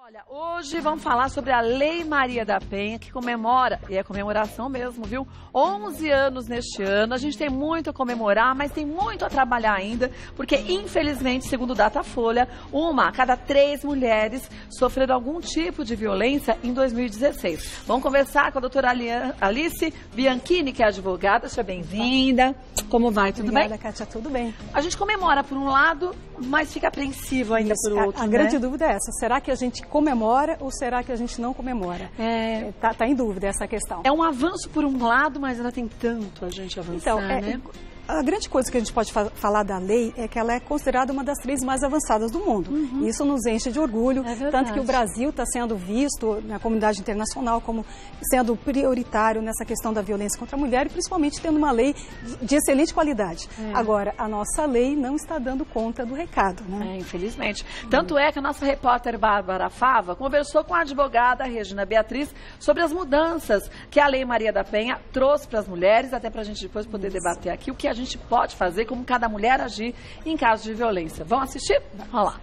Olha, hoje vamos falar sobre a Lei Maria da Penha, que comemora, e é comemoração mesmo, viu? 11 anos neste ano. A gente tem muito a comemorar, mas tem muito a trabalhar ainda, porque infelizmente, segundo o Datafolha, uma a cada 3 mulheres sofreram algum tipo de violência em 2016. Vamos conversar com a doutora Alice Bianchini, que é advogada. Seja bem-vinda. Como vai? Tudo bem? Obrigada, Kátia. Tudo bem. A gente comemora por um lado, mas fica apreensivo ainda por outro, A grande dúvida é essa. Será que a gente comemora ou será que a gente não comemora? Tá em dúvida essa questão. É um avanço por um lado, mas ainda tem tanto a gente avançar, então, né? A grande coisa que a gente pode falar da lei é que ela é considerada uma das 3 mais avançadas do mundo. E isso nos enche de orgulho, tanto que o Brasil está sendo visto na comunidade internacional como sendo prioritário nessa questão da violência contra a mulher e principalmente tendo uma lei de excelente qualidade. Agora, a nossa lei não está dando conta do recado, né? Infelizmente. Tanto é que a nossa repórter Bárbara Fava conversou com a advogada Regina Beatriz sobre as mudanças que a Lei Maria da Penha trouxe para as mulheres, até para a gente depois poder debater aqui o que a gente pode fazer, como cada mulher agir em caso de violência. Vamos assistir? Vamos lá.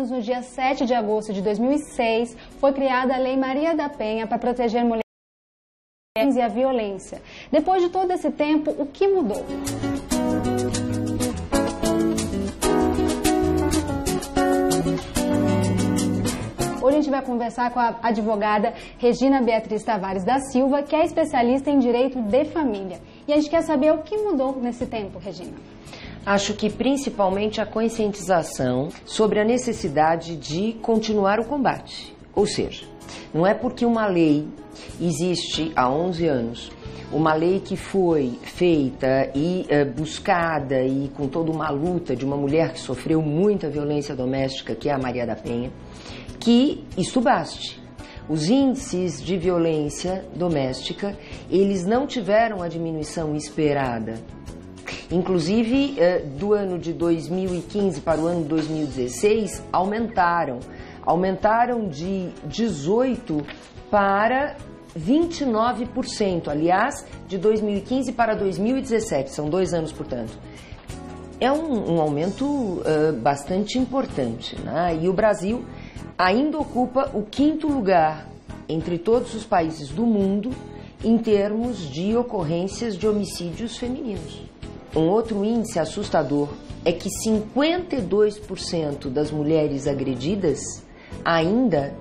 No dia 7 de agosto de 2006, foi criada a Lei Maria da Penha para proteger mulheres e a violência. Depois de todo esse tempo, o que mudou? Hoje a gente vai conversar com a advogada Regina Beatriz Tavares da Silva, que é especialista em direito de família. E a gente quer saber o que mudou nesse tempo, Regina. Acho que principalmente a conscientização sobre a necessidade de continuar o combate. Ou seja, não é porque uma lei existe há 11 anos, uma lei que foi feita e buscada e com toda uma luta de uma mulher que sofreu muita violência doméstica, que é a Maria da Penha, que isto baste. Os índices de violência doméstica, eles não tiveram a diminuição esperada. Inclusive, do ano de 2015 para o ano de 2016, aumentaram de 18% para 29%, aliás, de 2015 para 2017, são 2 anos, portanto. É um aumento bastante importante, né? E o Brasil ainda ocupa o 5º lugar entre todos os países do mundo em termos de ocorrências de homicídios femininos. Um outro índice assustador é que 52% das mulheres agredidas, ainda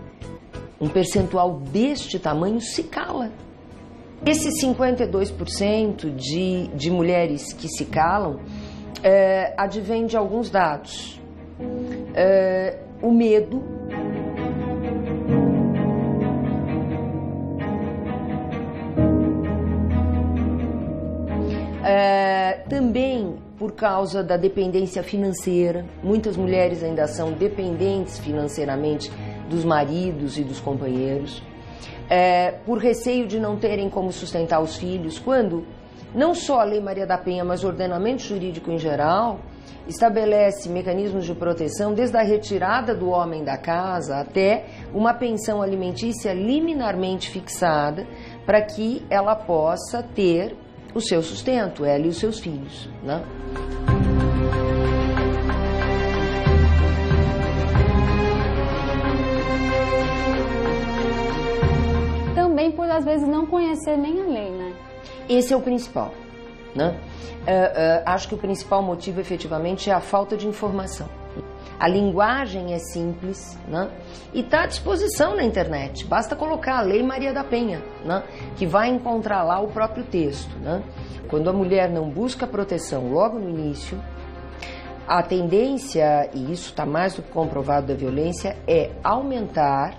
um percentual deste tamanho, se cala. Esse 52% de mulheres que se calam advém de alguns dados. O medo, também por causa da dependência financeira. Muitas mulheres ainda são dependentes financeiramente dos maridos e dos companheiros. Por receio de não terem como sustentar os filhos, quando não só a Lei Maria da Penha, mas o ordenamento jurídico em geral estabelece mecanismos de proteção desde a retirada do homem da casa até uma pensão alimentícia liminarmente fixada para que ela possa ter o seu sustento, ela e os seus filhos, né? Também por, às vezes, não conhecer nem a lei, né? Esse é o principal, né? Acho que o principal motivo, efetivamente, é a falta de informação. A linguagem é simples, né? E está à disposição na internet. Basta colocar a Lei Maria da Penha, né? Que vai encontrar lá o próprio texto, né? Quando a mulher não busca proteção logo no início, a tendência, e isso está mais do que comprovado da violência, é aumentar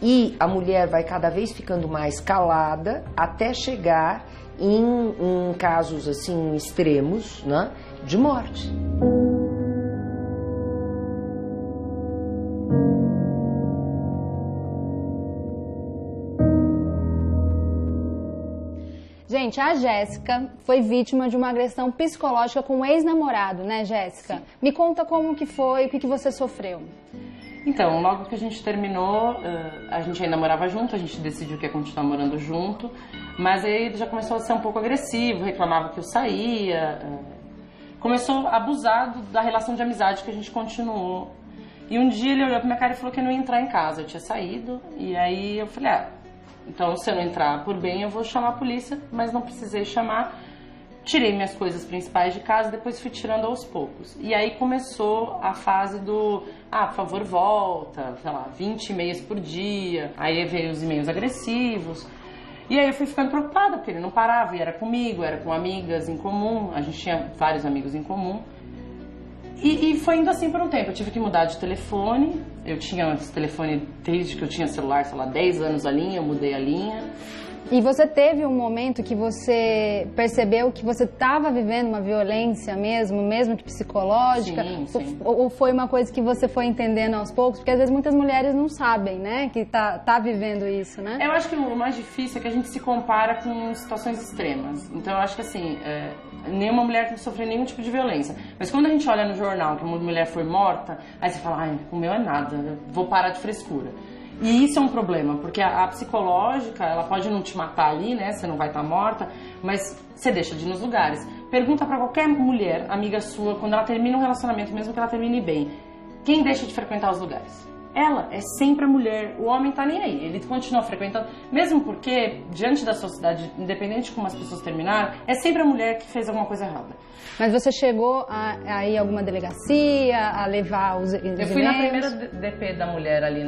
e a mulher vai cada vez ficando mais calada até chegar em casos assim extremos, né? De morte. Gente, Gente, a Jéssica foi vítima de uma agressão psicológica com um ex-namorado, né, Jéssica? Me conta como que foi, o que você sofreu. Então, logo que a gente terminou, a gente ainda morava junto, a gente decidiu que ia continuar morando junto, mas aí ele já começou a ser um pouco agressivo, reclamava que eu saía, começou a abusar da relação de amizade que a gente continuou. E um dia ele olhou pra minha cara e falou que eu não ia entrar em casa, eu tinha saído, e aí eu falei, então se eu não entrar por bem eu vou chamar a polícia, mas não precisei chamar. Tirei minhas coisas principais de casa, depois fui tirando aos poucos. E aí começou a fase do, por favor, volta, sei lá, 20 e-mails por dia. Aí veio os e-mails agressivos. E aí eu fui ficando preocupada, porque ele não parava, e era comigo, era com amigas em comum, a gente tinha vários amigos em comum. E foi indo assim por um tempo, eu tive que mudar de telefone, eu tinha esse telefone desde que eu tinha celular, sei lá, 10 anos a linha, eu mudei a linha. E você teve um momento que você percebeu que você estava vivendo uma violência mesmo que psicológica? Sim. Ou foi uma coisa que você foi entendendo aos poucos? Porque às vezes muitas mulheres não sabem, né, que tá vivendo isso, né? Eu acho que o mais difícil é que a gente se compara com situações extremas. Então eu acho que assim, nenhuma mulher tem que sofrer nenhum tipo de violência. Mas quando a gente olha no jornal que uma mulher foi morta, aí você fala, o meu é nada, vou parar de frescura. E isso é um problema, porque a psicológica, ela pode não te matar ali, né? Você não vai estar morta, mas você deixa de ir nos lugares. Pergunta pra qualquer mulher, amiga sua, quando ela termina um relacionamento, mesmo que ela termine bem, quem deixa de frequentar os lugares? Ela, é sempre a mulher. O homem tá nem aí, ele continua frequentando, mesmo porque, diante da sociedade, independente de como as pessoas terminaram, é sempre a mulher que fez alguma coisa errada. Mas você chegou a ir a alguma delegacia, a levar os e-mails? Eu fui na primeira DP da mulher ali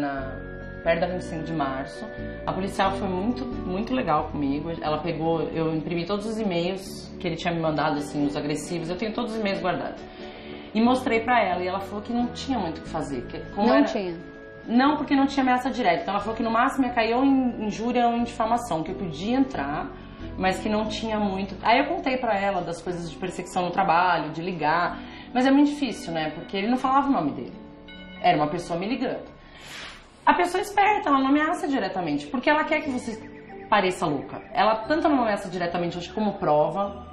perto da 25 de março. A policial foi muito legal comigo. Ela pegou, eu imprimi todos os e-mails que ele tinha me mandado, assim, os agressivos. Eu tenho todos os e-mails guardados. E mostrei pra ela, e ela falou que não tinha muito o que fazer. Tinha? Não, porque não tinha ameaça direta. Então ela falou que no máximo ia cair ou em injúria ou em difamação, que eu podia entrar, mas que não tinha muito. Aí eu contei pra ela das coisas de perseguição no trabalho, de ligar. Mas é muito difícil, né? Porque ele não falava o nome dele. Era uma pessoa me ligando. A pessoa é esperta, ela não ameaça diretamente, porque ela quer que você pareça louca. Ela tanto não ameaça diretamente, acho que como prova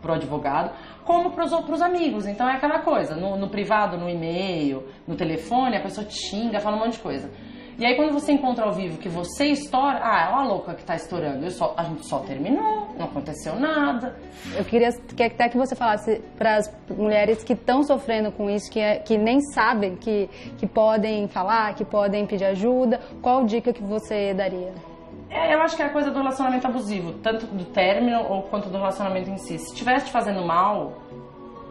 pro advogado, como pros amigos. Então é aquela coisa, no privado, no e-mail, no telefone, a pessoa te xinga, fala um monte de coisa. E aí quando você encontra ao vivo que você estoura, é uma louca que tá estourando. A gente só terminou, não aconteceu nada. Eu queria até que você falasse para as mulheres que estão sofrendo com isso, que nem sabem que podem falar, que podem pedir ajuda, qual dica que você daria? Eu acho que é a coisa do relacionamento abusivo, tanto do término ou quanto do relacionamento em si. Se estivesse te fazendo mal,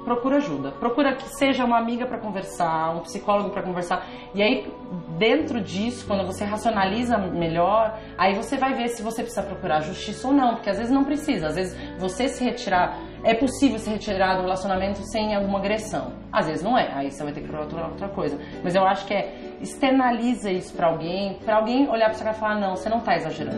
procura ajuda. Procura que seja uma amiga para conversar, um psicólogo para conversar. E aí, dentro disso, quando você racionaliza melhor, aí você vai ver se você precisa procurar justiça ou não. Porque às vezes não precisa. Às vezes você se retirar... É possível se retirar do relacionamento sem alguma agressão. Às vezes não é. Aí você vai ter que procurar outra coisa. Mas eu acho que externaliza isso para alguém olhar para você e falar, não, você não tá exagerando.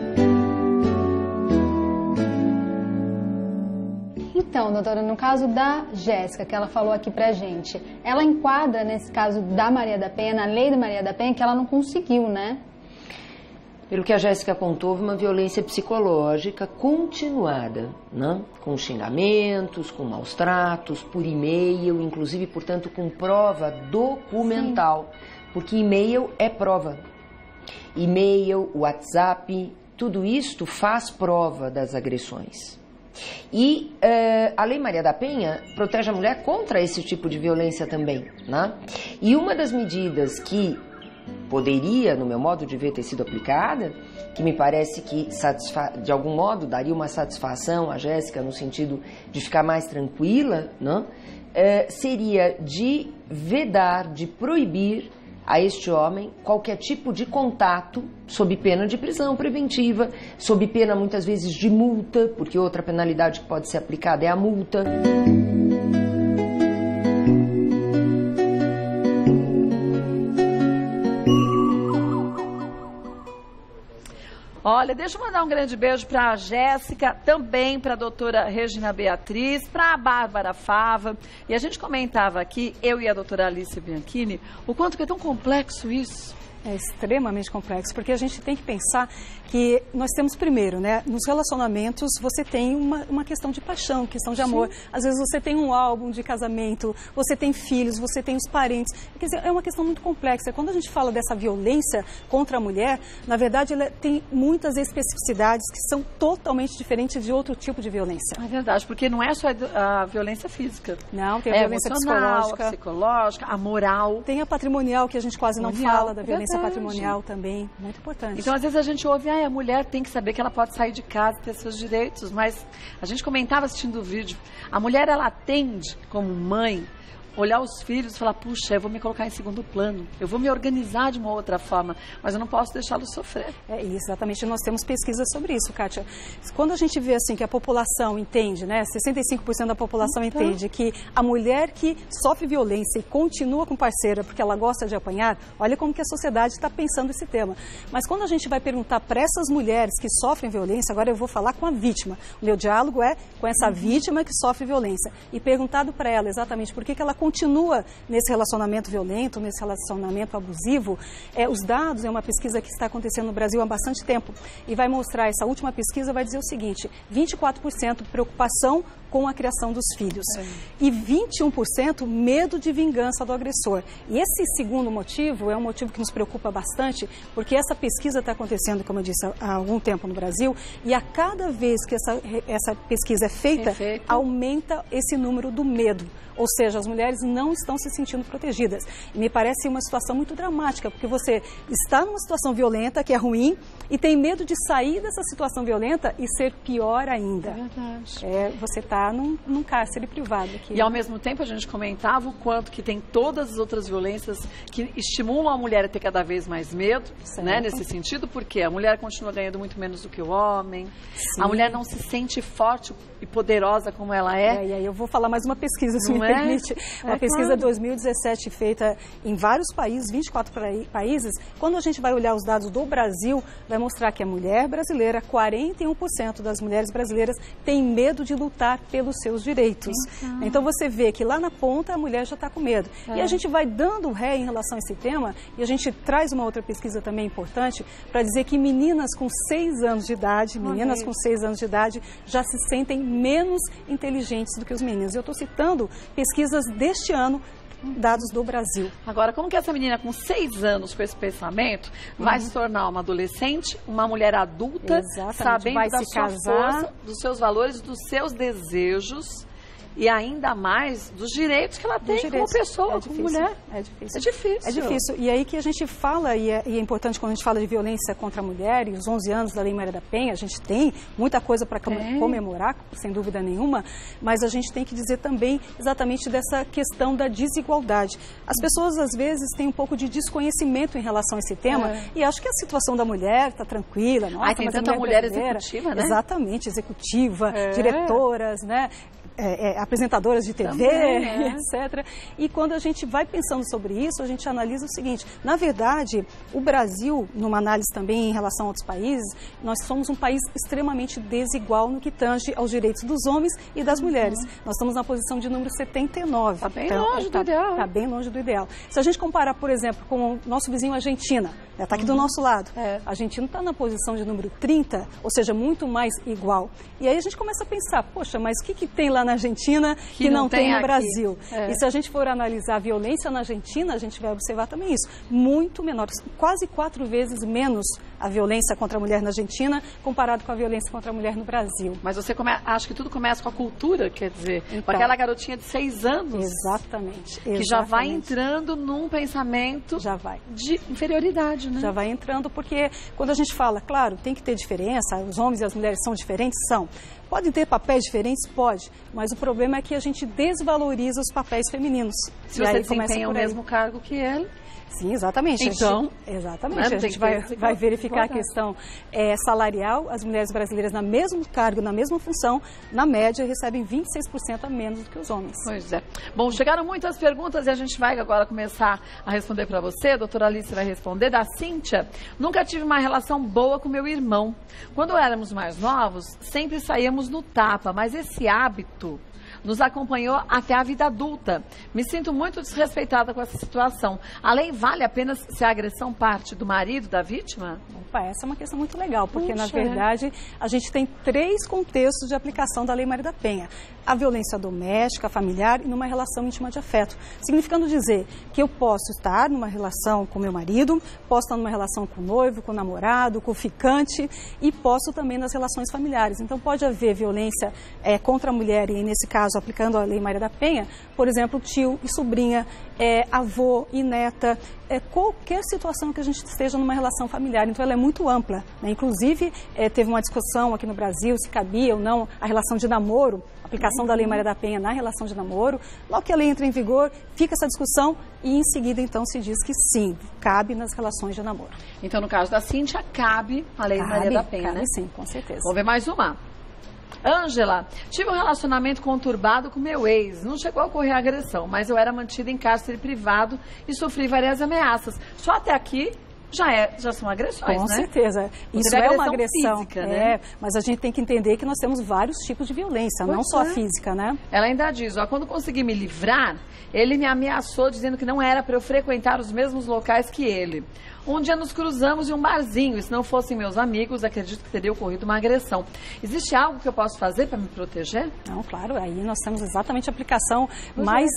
Então, doutora, no caso da Jéssica, que ela falou aqui pra gente, ela enquadra nesse caso da Maria da Penha, na lei da Maria da Penha, que ela não conseguiu, né? Pelo que a Jéssica contou, houve uma violência psicológica continuada, né? Com xingamentos, com maus tratos, por e-mail, inclusive, portanto, com prova documental. Sim. Porque e-mail é prova. E-mail, WhatsApp, tudo isto faz prova das agressões. E a Lei Maria da Penha protege a mulher contra esse tipo de violência também, né? E uma das medidas que poderia, no meu modo de ver, ter sido aplicada, que me parece que de algum modo daria uma satisfação à Jéssica no sentido de ficar mais tranquila, né? Seria de vedar, de proibir a este homem qualquer tipo de contato sob pena de prisão preventiva, sob pena muitas vezes de multa, porque outra penalidade que pode ser aplicada é a multa. Olha, deixa eu mandar um grande beijo para a Jéssica, também para a doutora Regina Beatriz, para a Bárbara Fava. E a gente comentava aqui, eu e a doutora Alice Bianchini, o quanto que é tão complexo isso. É extremamente complexo, porque a gente tem que pensar que nós temos primeiro, né, nos relacionamentos você tem uma questão de paixão, questão de amor. Sim. Às vezes você tem um álbum de casamento, você tem filhos, você tem os parentes. Quer dizer, é uma questão muito complexa. Quando a gente fala dessa violência contra a mulher, na verdade ela tem muitas especificidades que são totalmente diferentes de outro tipo de violência. É verdade, porque não é só a violência física. Não, tem a violência psicológica. A psicológica, a moral. Tem a patrimonial, que a gente quase não fala, da violência patrimonial também, muito importante. Então, às vezes a gente ouve, a mulher tem que saber que ela pode sair de casa e ter seus direitos, mas a gente comentava assistindo o vídeo, a mulher, ela tende, como mãe, olhar os filhos e falar, puxa, eu vou me colocar em segundo plano, eu vou me organizar de uma outra forma, mas eu não posso deixá-los sofrer. Exatamente, nós temos pesquisas sobre isso, Kátia. Quando a gente vê assim que a população entende, né, 65% da população entende que a mulher que sofre violência e continua com parceira porque ela gosta de apanhar, olha como que a sociedade está pensando esse tema. Mas quando a gente vai perguntar para essas mulheres que sofrem violência, agora eu vou falar com a vítima, o meu diálogo é com essa vítima que sofre violência, e perguntado para ela exatamente por que ela continua nesse relacionamento violento, nesse relacionamento abusivo, os dados, é uma pesquisa que está acontecendo no Brasil há bastante tempo, e vai mostrar, essa última pesquisa vai dizer o seguinte, 24% preocupação com a criação dos filhos e 21% medo de vingança do agressor. E esse segundo motivo é um motivo que nos preocupa bastante, porque essa pesquisa está acontecendo, como eu disse, há algum tempo no Brasil, e a cada vez que essa pesquisa é feita, aumenta esse número do medo. Ou seja, as mulheres não estão se sentindo protegidas. E me parece uma situação muito dramática, porque você está numa situação violenta, que é ruim, e tem medo de sair dessa situação violenta e ser pior ainda. É verdade. Você está num cárcere privado aqui. E ao mesmo tempo a gente comentava o quanto que tem todas as outras violências que estimulam a mulher a ter cada vez mais medo, né, nesse sentido, porque a mulher continua ganhando muito menos do que o homem, a mulher não se sente forte e poderosa como ela é. E aí eu vou falar mais uma pesquisa, se me permite. Uma pesquisa de 2017 feita em vários países, 24 países. Quando a gente vai olhar os dados do Brasil, vai mostrar que a mulher brasileira, 41% das mulheres brasileiras tem medo de lutar pelos seus direitos. Então você vê que lá na ponta a mulher já está com medo. E a gente vai dando ré em relação a esse tema, e a gente traz uma outra pesquisa também importante para dizer que meninas com 6 anos de idade, já se sentem menos inteligentes do que os meninos. Eu estou citando pesquisas deste ano, dados do Brasil. Agora, como que essa menina com 6 anos com esse pensamento vai se tornar uma adolescente, uma mulher adulta, sabendo vai da se sua casar, força, dos seus valores, dos seus desejos e ainda mais dos direitos que ela tem como pessoa, como mulher? É difícil. É difícil. É difícil. E aí que a gente fala, e é importante quando a gente fala de violência contra a mulher, e os 11 anos da Lei Maria da Penha, a gente tem muita coisa para comemorar, sem dúvida nenhuma, mas a gente tem que dizer também exatamente dessa questão da desigualdade. As pessoas, às vezes, têm um pouco de desconhecimento em relação a esse tema, e acho que a situação da mulher está tranquila. Nossa, tem tanta mulher executiva, né? Exatamente, executiva, diretoras, né? Apresentadoras de TV, etc. E quando a gente vai pensando sobre isso, a gente analisa o seguinte, na verdade, o Brasil, numa análise também em relação a outros países, nós somos um país extremamente desigual no que tange aos direitos dos homens e das mulheres. Nós estamos na posição de número 79. Está bem longe do ideal. Está bem longe do ideal. Se a gente comparar, por exemplo, com o nosso vizinho Argentina, está aqui do nosso lado, a Argentina está na posição de número 30, ou seja, muito mais igual. E aí a gente começa a pensar, poxa, mas o que tem lá na Argentina que não tem no Brasil? E se a gente for analisar a violência na Argentina, a gente vai observar também isso. Muito menor, quase 4 vezes menos a violência contra a mulher na Argentina comparado com a violência contra a mulher no Brasil. Mas você acha que tudo começa com a cultura, quer dizer, com aquela garotinha de 6 anos. Exatamente. Que já vai entrando num pensamento de inferioridade, né? Já vai entrando, porque quando a gente fala, claro, tem que ter diferença, os homens e as mulheres são diferentes, são. Podem ter papéis diferentes? Pode, mas o problema é que a gente desvaloriza os papéis femininos. Se você desempenha o mesmo cargo que ele... Sim, exatamente. Então, exatamente. A gente vai verificar a questão salarial. As mulheres brasileiras, no mesmo cargo, na mesma função, na média, recebem 26% a menos do que os homens. Pois é. Bom, chegaram muitas perguntas e a gente vai agora começar a responder para você. A doutora Alice vai responder. Da Cíntia: nunca tive uma relação boa com meu irmão. Quando éramos mais novos, sempre saíamos no tapa, mas esse hábito nos acompanhou até a vida adulta. Me sinto muito desrespeitada com essa situação. A lei vale apenas se a agressão parte do marido da vítima? Opa, essa é uma questão muito legal, porque na verdade a gente tem 3 contextos de aplicação da Lei Maria da Penha. A violência doméstica, familiar e numa relação íntima de afeto. Significando dizer que eu posso estar numa relação com meu marido, posso estar numa relação com o noivo, com o namorado, com o ficante e posso também nas relações familiares. Então pode haver violência contra a mulher e nesse caso aplicando a Lei Maria da Penha, por exemplo, tio e sobrinha, avô e neta, qualquer situação que a gente esteja numa relação familiar. Então ela é muito ampla, né? Inclusive teve uma discussão aqui no Brasil se cabia ou não a relação de namoro, aplicação da Lei Maria da Penha na relação de namoro. Logo que a lei entra em vigor, fica essa discussão e em seguida então se diz que sim, cabe nas relações de namoro. Então no caso da Cíntia, cabe a Lei Maria da Penha, cabe, né? Sim, com certeza. Vamos ver mais uma. Ângela, tive um relacionamento conturbado com meu ex. Não chegou a ocorrer agressão, mas eu era mantida em cárcere privado e sofri várias ameaças. Só até aqui já são agressões, com né? certeza. Isso é uma agressão física, né? Mas a gente tem que entender que nós temos vários tipos de violência, não só a física, né? Ela ainda diz, quando consegui me livrar, ele me ameaçou dizendo que não era para eu frequentar os mesmos locais que ele. Um dia nos cruzamos em um barzinho e se não fossem meus amigos, acredito que teria ocorrido uma agressão. Existe algo que eu posso fazer para me proteger? Não, claro, aí nós temos exatamente a aplicação mais,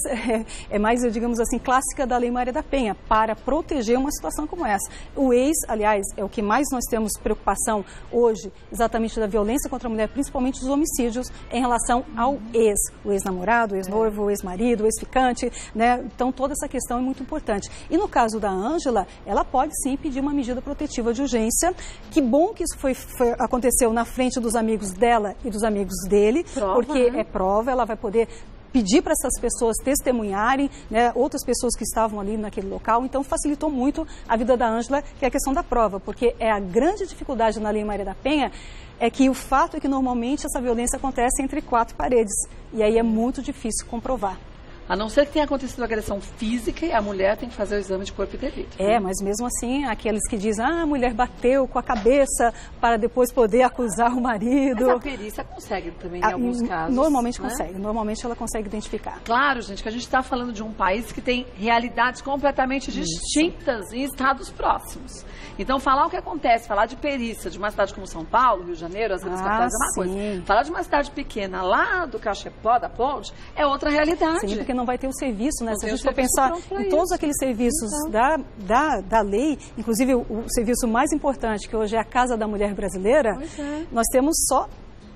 digamos assim, clássica da Lei Maria da Penha, para proteger uma situação como essa. O ex, aliás, é o que mais nós temos preocupação hoje, exatamente da violência contra a mulher, principalmente dos homicídios em relação ao ex. O ex-namorado, o ex-noivo, o ex-marido, o ex-ficante, né? Então toda essa questão é muito importante. E no caso da Ângela, ela pode sim pedir uma medida protetiva de urgência. Que bom que isso aconteceu na frente dos amigos dela e dos amigos dele, porque é prova, ela vai poder pedir para essas pessoas testemunharem, né, outras pessoas que estavam ali naquele local. Então facilitou muito a vida da Ângela, que é a questão da prova, porque é a grande dificuldade na Lei Maria da Penha é que o fato é que normalmente essa violência acontece entre 4 paredes e aí é muito difícil comprovar. A não ser que tenha acontecido agressão física e a mulher tem que fazer o exame de corpo e delito. Mas mesmo assim, aqueles que dizem, a mulher bateu com a cabeça para depois poder acusar o marido. Mas a perícia consegue também em alguns casos. Normalmente, né? consegue. Normalmente ela consegue identificar. Claro, gente, que a gente está falando de um país que tem realidades completamente distintas em estados próximos. Então, falar o que acontece, falar de perícia de uma cidade como São Paulo, Rio de Janeiro, as grandes capitais é uma coisa. Falar de uma cidade pequena lá do Cachepó, da Ponte, é outra realidade. Sim, porque não vai ter o serviço, né? Se a gente for pensar em todos aqueles serviços da lei, inclusive o serviço mais importante, que hoje é a Casa da Mulher Brasileira, nós temos só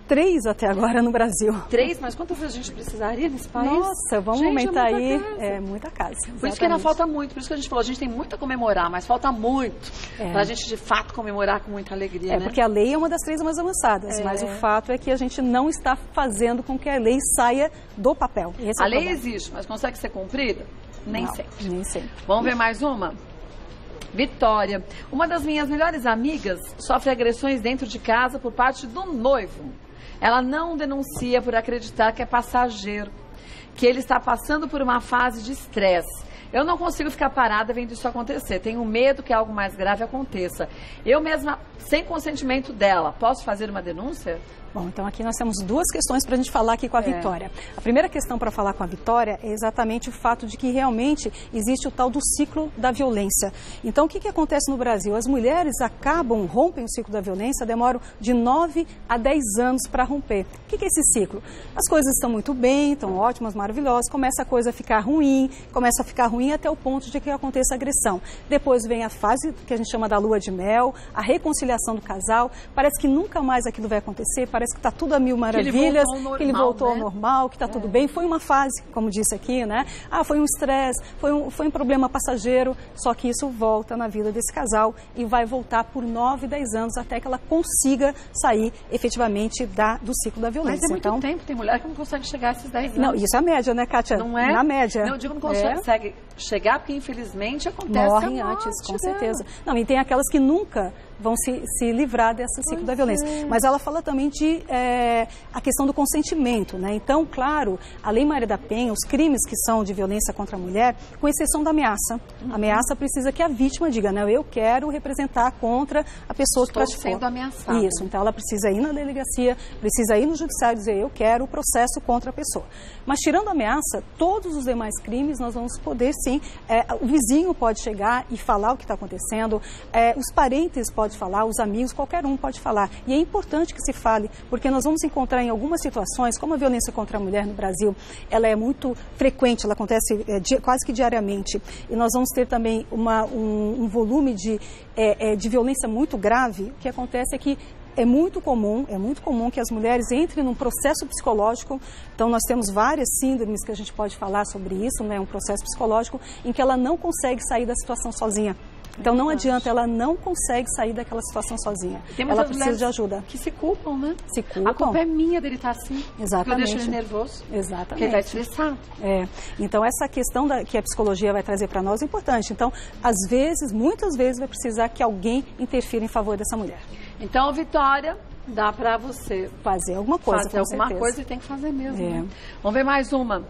3 até agora no Brasil. 3? Mas quantas vezes a gente precisaria nesse país? Nossa, vamos aumentar aí. É muita casa. Por isso que ainda falta muito. Por isso que a gente falou, a gente tem muito a comemorar, mas falta muito para a gente de fato comemorar com muita alegria, né? Porque a lei é uma das 3 mais avançadas, mas o fato é que a gente não está fazendo com que a lei saia do papel. A lei existe, mas consegue ser cumprida? Nem sempre. Vamos ver mais uma? Vitória. Uma das minhas melhores amigas sofre agressões dentro de casa por parte do noivo. Ela não denuncia por acreditar que é passageiro, que ele está passando por uma fase de estresse. Eu não consigo ficar parada vendo isso acontecer. Tenho medo que algo mais grave aconteça. Eu mesma, sem consentimento dela, posso fazer uma denúncia? Bom, então aqui nós temos 2 questões para a gente falar aqui com a Vitória. A primeira questão para falar com a Vitória é exatamente o fato de que realmente existe o tal do ciclo da violência. Então, o que acontece no Brasil? As mulheres rompem o ciclo da violência, demoram de 9 a 10 anos para romper. O que é esse ciclo? As coisas estão muito bem, estão ótimas, maravilhosas, começa a coisa a ficar ruim até o ponto de que aconteça agressão. Depois vem a fase que a gente chama da lua de mel, a reconciliação do casal, parece que nunca mais aquilo vai acontecer, parece que está tudo a mil maravilhas, que ele voltou ao normal, que está tudo bem. Foi uma fase, como disse aqui, né? Foi um estresse, foi um problema passageiro, só que isso volta na vida desse casal e vai voltar por 9, 10 anos até que ela consiga sair efetivamente do ciclo da violência. Mas é muito tempo, tem mulher que não consegue chegar a esses 10 anos. Não, isso é a média, né, Kátia? Não é? Na média. Não, eu digo, não consegue chegar porque infelizmente acontece morrem antes, com certeza. Não, e tem aquelas que nunca vão se livrar desse ciclo da violência. Mas ela fala também de a questão do consentimento, né? Então, claro, a Lei Maria da Penha, os crimes que são de violência contra a mulher, com exceção da ameaça. A ameaça precisa que a vítima diga, não, eu quero representar contra a pessoa que praticou. Estou sendo ameaçada. Isso, então ela precisa ir na delegacia, precisa ir no judiciário e dizer, eu quero o processo contra a pessoa. Mas tirando a ameaça, todos os demais crimes nós vamos poder sim, o vizinho pode chegar e falar o que está acontecendo, os parentes podem falar, os amigos, qualquer um pode falar. E é importante que se fale, porque nós vamos encontrar em algumas situações, como a violência contra a mulher no Brasil, ela é muito frequente, ela acontece quase que diariamente. E nós vamos ter também um volume de violência muito grave. O que acontece é que é muito comum que as mulheres entrem num processo psicológico. Então, nós temos várias síndromes que a gente pode falar sobre isso, né? Um processo psicológico em que ela não consegue sair da situação sozinha. Então, não adianta, ela não consegue sair daquela situação sozinha. Ela precisa de ajuda. Que se culpam, né? Se culpam. A culpa é minha dele estar assim. Exatamente. Eu deixo ele nervoso. Exatamente. Porque ele vai estressar. Então, essa questão que a psicologia vai trazer para nós é importante. Então, às vezes, muitas vezes, vai precisar que alguém interfira em favor dessa mulher. Então, Vitória, dá para você fazer alguma coisa, fazer alguma coisa e tem que fazer mesmo. Né? Vamos ver mais uma.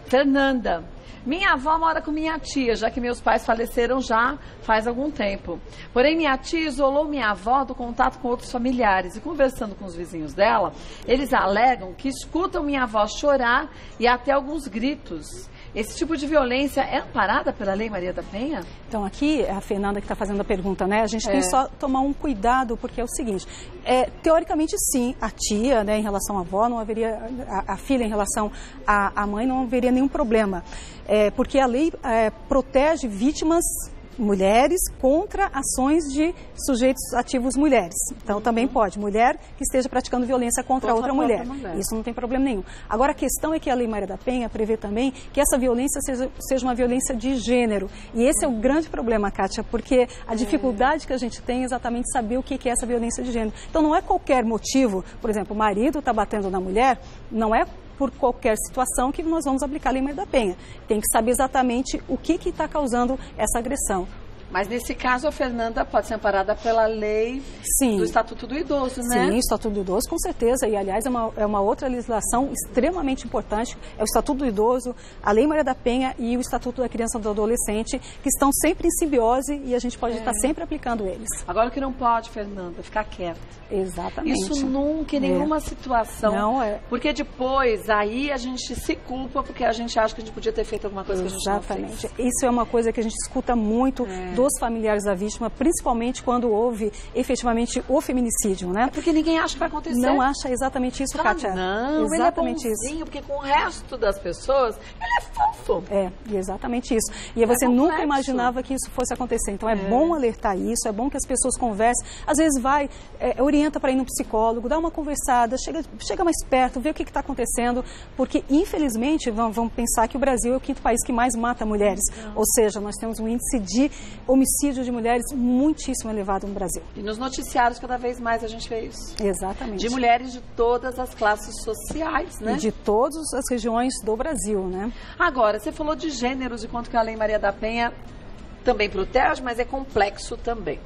Fernanda. Minha avó mora com minha tia, já que meus pais faleceram já faz algum tempo. Porém, minha tia isolou minha avó do contato com outros familiares. E conversando com os vizinhos dela, eles alegam que escutam minha avó chorar e até alguns gritos. Esse tipo de violência é amparada pela Lei Maria da Penha? Então, aqui, a Fernanda que está fazendo a pergunta, né? A gente tem só tomar um cuidado, porque é o seguinte, teoricamente, sim, a tia, né, em relação à avó, não haveria, a filha em relação à mãe, não haveria nenhum problema. Porque a lei protege vítimas mulheres contra ações de sujeitos ativos mulheres. Então, também pode. Mulher que esteja praticando violência contra outra mulher. Isso não tem problema nenhum. Agora, a questão é que a Lei Maria da Penha prevê também que essa violência seja uma violência de gênero. E esse é o grande problema, Kátia, porque a dificuldade que a gente tem é exatamente saber o que é essa violência de gênero. Então, não é qualquer motivo, por exemplo, o marido está batendo na mulher, não é por qualquer situação que nós vamos aplicar a Lei Maria da Penha. Tem que saber exatamente o que está causando essa agressão. Mas nesse caso a Fernanda pode ser amparada pela lei do Estatuto do Idoso, né? Sim, o Estatuto do Idoso, com certeza. E, aliás, é uma outra legislação extremamente importante. É o Estatuto do Idoso, a Lei Maria da Penha e o Estatuto da Criança e do Adolescente, que estão sempre em simbiose e a gente pode estar sempre aplicando eles. Agora o que não pode, Fernanda, ficar quieta. Exatamente. Isso nunca, em nenhuma situação. Não é. Porque depois, aí a gente se culpa porque a gente acha que a gente podia ter feito alguma coisa que a gente não fez. Exatamente. Isso é uma coisa que a gente escuta muito dos familiares da vítima, principalmente quando houve efetivamente o feminicídio, né? É porque ninguém acha que vai acontecer. Não acha exatamente isso, Kátia. Não, exatamente ele é bonzinho, porque com o resto das pessoas, ele é fofo. Exatamente isso. E você nunca imaginava que isso fosse acontecer. Então é bom alertar isso, é bom que as pessoas conversem. Às vezes orienta para ir no psicólogo, dá uma conversada, chega mais perto, vê o que está acontecendo, porque infelizmente vamos pensar que o Brasil é o 5º país que mais mata mulheres. Ou seja, nós temos um índice de homicídio de mulheres muitíssimo elevado no Brasil. E nos noticiários cada vez mais a gente vê isso. Exatamente. De mulheres de todas as classes sociais, né? E de todas as regiões do Brasil, né? Agora, você falou de gêneros e quanto que a Lei Maria da Penha também protege, mas é complexo também.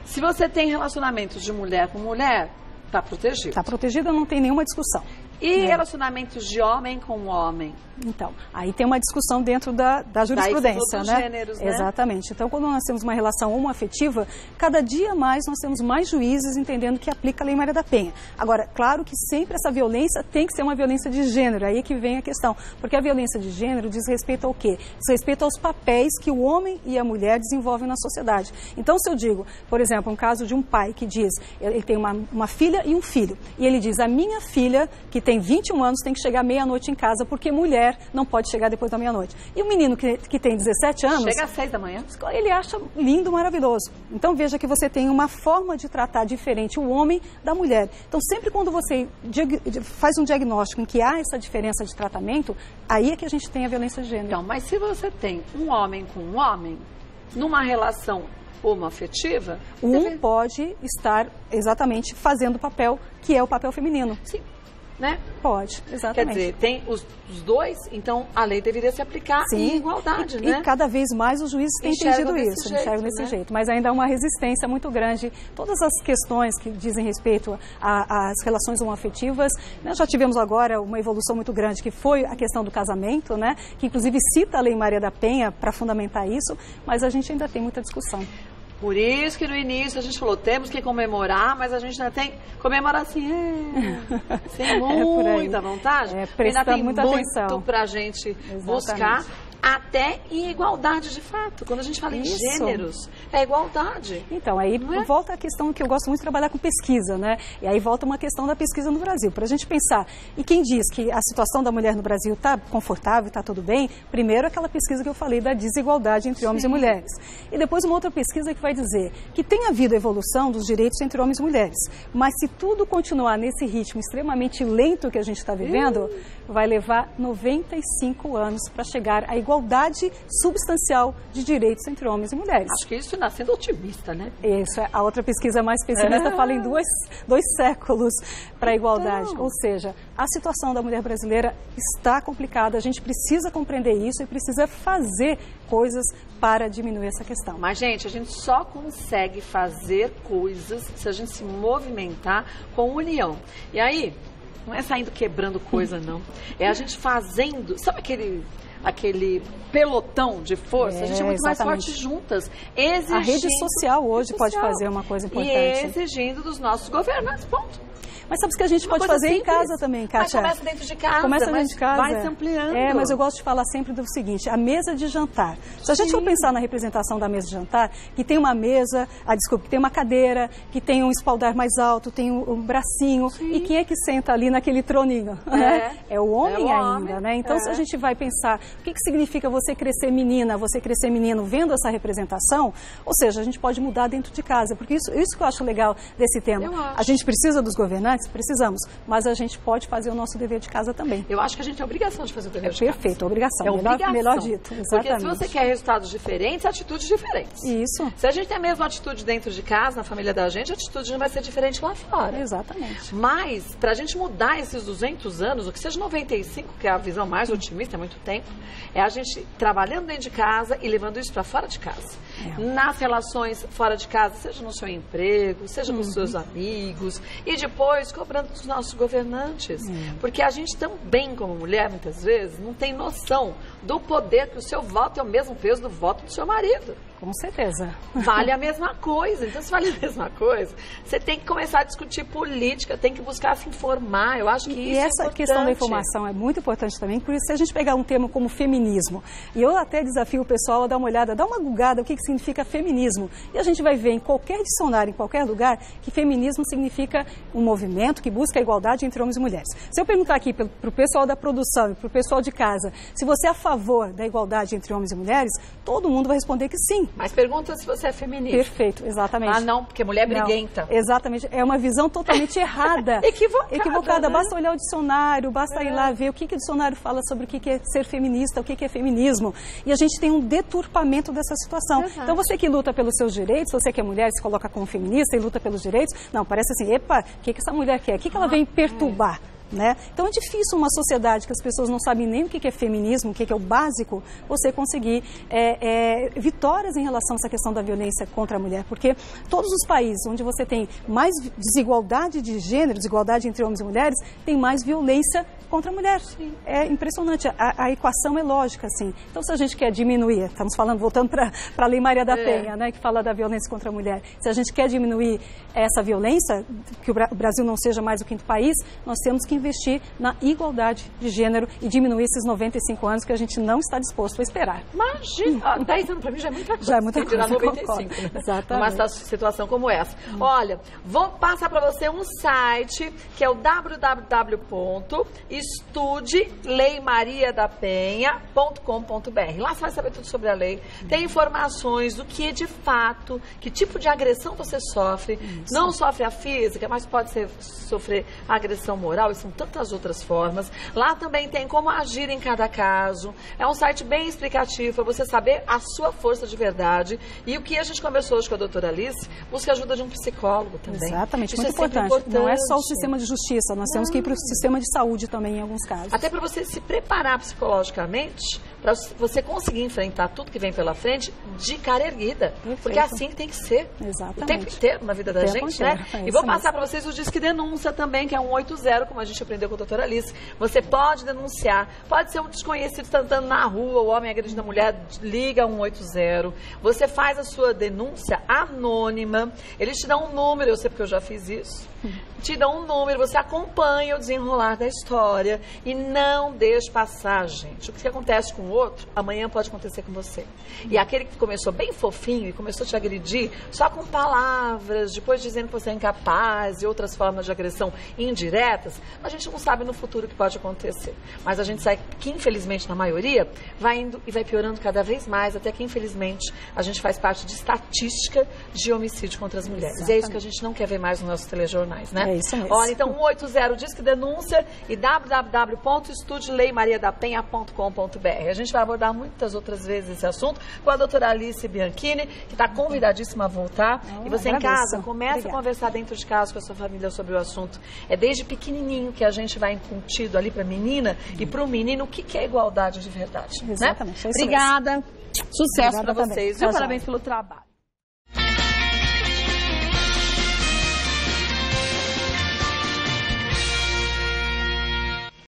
Se você tem relacionamentos de mulher com mulher, está protegido. Está protegida, não tem nenhuma discussão. E relacionamentos de homem com homem? Então, aí tem uma discussão dentro da jurisprudência, né? Gêneros, né? Exatamente. Então, quando nós temos uma relação homoafetiva, cada dia mais nós temos mais juízes entendendo que aplica a Lei Maria da Penha. Agora, claro que sempre essa violência tem que ser uma violência de gênero, aí que vem a questão. Porque a violência de gênero diz respeito ao quê? Diz respeito aos papéis que o homem e a mulher desenvolvem na sociedade. Então, se eu digo, por exemplo, um caso de um pai que diz, ele tem uma filha e um filho, e ele diz, a minha filha, que tem 21 anos, tem que chegar meia-noite em casa, porque mulher não pode chegar depois da meia-noite. E o menino que tem 17 anos... Chega às 6 da manhã. Ele acha lindo, maravilhoso. Então, veja que você tem uma forma de tratar diferente o homem da mulher. Então, sempre quando você faz um diagnóstico em que há essa diferença de tratamento, aí é que a gente tem a violência de gênero. Então, mas se você tem um homem com um homem, numa relação homoafetiva... pode estar exatamente fazendo o papel que é o papel feminino. Sim. né? Pode, exatamente. Quer dizer, tem os dois, então a lei deveria se aplicar em igualdade, né? E cada vez mais os juízes têm entendido isso, enxergam desse jeito. Mas ainda há uma resistência muito grande. Todas as questões que dizem respeito às relações homoafetivas, nós já tivemos agora uma evolução muito grande, que foi a questão do casamento, né? Que inclusive cita a Lei Maria da Penha para fundamentar isso, mas a gente ainda tem muita discussão. Por isso que no início a gente falou, temos que comemorar, mas a gente ainda tem que comemorar assim, sem muita vontade. Prestando ainda tem muita atenção para a gente buscar, até em igualdade de fato. Quando a gente fala em gêneros, é igualdade. Então, aí volta a questão que eu gosto muito de trabalhar com pesquisa, né? E aí volta uma questão da pesquisa no Brasil. Para a gente pensar, e quem diz que a situação da mulher no Brasil está confortável, está tudo bem, primeiro aquela pesquisa que eu falei da desigualdade entre homens e mulheres. E depois uma outra pesquisa que vai dizer que tem havido evolução dos direitos entre homens e mulheres. Mas se tudo continuar nesse ritmo extremamente lento que a gente está vivendo, vai levar 95 anos para chegar à igualdade substancial de direitos entre homens e mulheres. Acho que isso está sendo otimista, né? Isso, a outra pesquisa mais pessimista fala em dois séculos para a igualdade. Ou seja, a situação da mulher brasileira está complicada, a gente precisa compreender isso e precisa fazer coisas para diminuir essa questão. Mas, gente, a gente só consegue fazer coisas se a gente se movimentar com união. E aí, não é saindo quebrando coisa, não. É a gente fazendo, sabe aquele pelotão de força? A gente é muito mais forte juntas. A rede social hoje pode fazer uma coisa importante. E exigindo dos nossos governantes, ponto. Mas sabe o que a gente pode fazer em casa também, Kátia? Mas começa dentro de casa, vai se ampliando. Mas eu gosto de falar sempre do seguinte, a mesa de jantar. Se a gente for pensar na representação da mesa de jantar, que tem uma mesa, que tem uma cadeira, que tem um espaldar mais alto, tem um bracinho, e quem é que senta ali naquele troninho? É o homem ainda, né? Então, se a gente vai pensar, o que significa você crescer menina, você crescer menino, vendo essa representação, ou seja, a gente pode mudar dentro de casa, porque isso que eu acho legal desse tema. A gente precisa dos governantes? Precisamos, mas a gente pode fazer o nosso dever de casa também. Eu acho que a gente tem a obrigação de fazer o dever de casa. Perfeito, obrigação. Melhor dito. Exatamente. Porque se você quer resultados diferentes, atitudes diferentes. Isso. Se a gente tem a mesma atitude dentro de casa, na família da gente, a atitude não vai ser diferente lá fora. Exatamente. Mas, para a gente mudar esses 200 anos, o que seja 95, que é a visão mais otimista há muito tempo, é a gente trabalhando dentro de casa e levando isso para fora de casa. Nas relações fora de casa, seja no seu emprego, seja com os seus amigos, e depois cobrando dos nossos governantes. Porque a gente também, como mulher, muitas vezes, não tem noção do poder que o seu voto é o mesmo peso do voto do seu marido. Com certeza. Vale a mesma coisa. Então, se vale a mesma coisa, você tem que começar a discutir política, tem que buscar se informar. Eu acho que isso é importante. E essa questão da informação é muito importante também, por isso, se a gente pegar um termo como feminismo, e eu até desafio o pessoal a dar uma olhada, dar uma gugada, o que significa feminismo. E a gente vai ver em qualquer dicionário, em qualquer lugar, que feminismo significa um movimento que busca a igualdade entre homens e mulheres. Se eu perguntar aqui para o pessoal da produção e para o pessoal de casa, se você é a favor da igualdade entre homens e mulheres, todo mundo vai responder que sim. Mas pergunta se você é feminista. Perfeito, exatamente. Ah, não, porque mulher é briguenta. Não, exatamente, é uma visão totalmente errada. Equivocada. Né? Basta olhar o dicionário, basta ir lá ver o que o dicionário fala sobre o que é ser feminista, o que é feminismo. E a gente tem um deturpamento dessa situação. Então você que luta pelos seus direitos, você que é mulher, se coloca como feminista e luta pelos direitos, não, parece assim, epa, o que essa mulher quer? O que ela vem perturbar? Né? Então é difícil uma sociedade que as pessoas não sabem nem o que é feminismo, o que é o básico, você conseguir vitórias em relação a essa questão da violência contra a mulher, porque todos os países onde você tem mais desigualdade de gênero, desigualdade entre homens e mulheres, tem mais violência contra a mulher. Sim. É impressionante, a equação é lógica, assim. Então se a gente quer diminuir, estamos falando, voltando para a Lei Maria da Penha, né, que fala da violência contra a mulher, se a gente quer diminuir essa violência, que o Brasil não seja mais o quinto país, nós temos que investir na igualdade de gênero e diminuir esses 95 anos que a gente não está disposto a esperar. Imagina, 10 anos para mim já é muita coisa. Já é muita coisa. 95, né? Exatamente. Numa situação como essa. Olha, vou passar para você um site que é o www.estudeleiMariadapenha.com.br. Lá você vai saber tudo sobre a lei. Tem informações do que é de fato, que tipo de agressão você sofre. Não sofre a física, mas pode sofrer agressão moral e são tantas outras formas. Lá também tem como agir em cada caso. É um site bem explicativo para você saber a sua força de verdade. E o que a gente conversou hoje com a doutora Alice, busca ajuda de um psicólogo também. Exatamente, isso muito importante. Não é só o sistema de justiça, nós temos que ir para o sistema de saúde também em alguns casos. Até para você se preparar psicologicamente, para você conseguir enfrentar tudo que vem pela frente de cara erguida. Perfeito. Porque é assim que tem que ser. Exatamente. O tempo inteiro na vida da gente, né? E vou passar para vocês o Disque Denúncia também, que é 180, como a gente aprendeu com a doutora Alice. Você pode denunciar, pode ser um desconhecido que está andando na rua, o homem agredindo a mulher, liga 180. Você faz a sua denúncia anônima, eles te dão um número, eu sei porque eu já fiz isso. Te dão um número, você acompanha o desenrolar da história e não deixe passar, gente. O que acontece com o outro, amanhã pode acontecer com você. E aquele que começou bem fofinho e começou a te agredir só com palavras, depois dizendo que você é incapaz e outras formas de agressão indiretas, a gente não sabe no futuro o que pode acontecer. Mas a gente sabe que, infelizmente, na maioria, vai indo e vai piorando cada vez mais, até que, infelizmente, a gente faz parte de estatística de homicídio contra as mulheres. Exatamente. E é isso que a gente não quer ver mais nos nossos telejornais, né? É isso mesmo. Olha, então 180 Disque Denúncia e www.estudioleimariadapenha.com.br. A gente vai abordar muitas outras vezes esse assunto com a doutora Alice Bianchini, que está convidadíssima a voltar. E você em casa, começa a conversar dentro de casa com a sua família sobre o assunto. É desde pequenininho que a gente vai incutindo ali para a menina e para o menino o que é igualdade de verdade. Exatamente. Né? Obrigada. Sucesso para vocês. Parabéns pelo trabalho.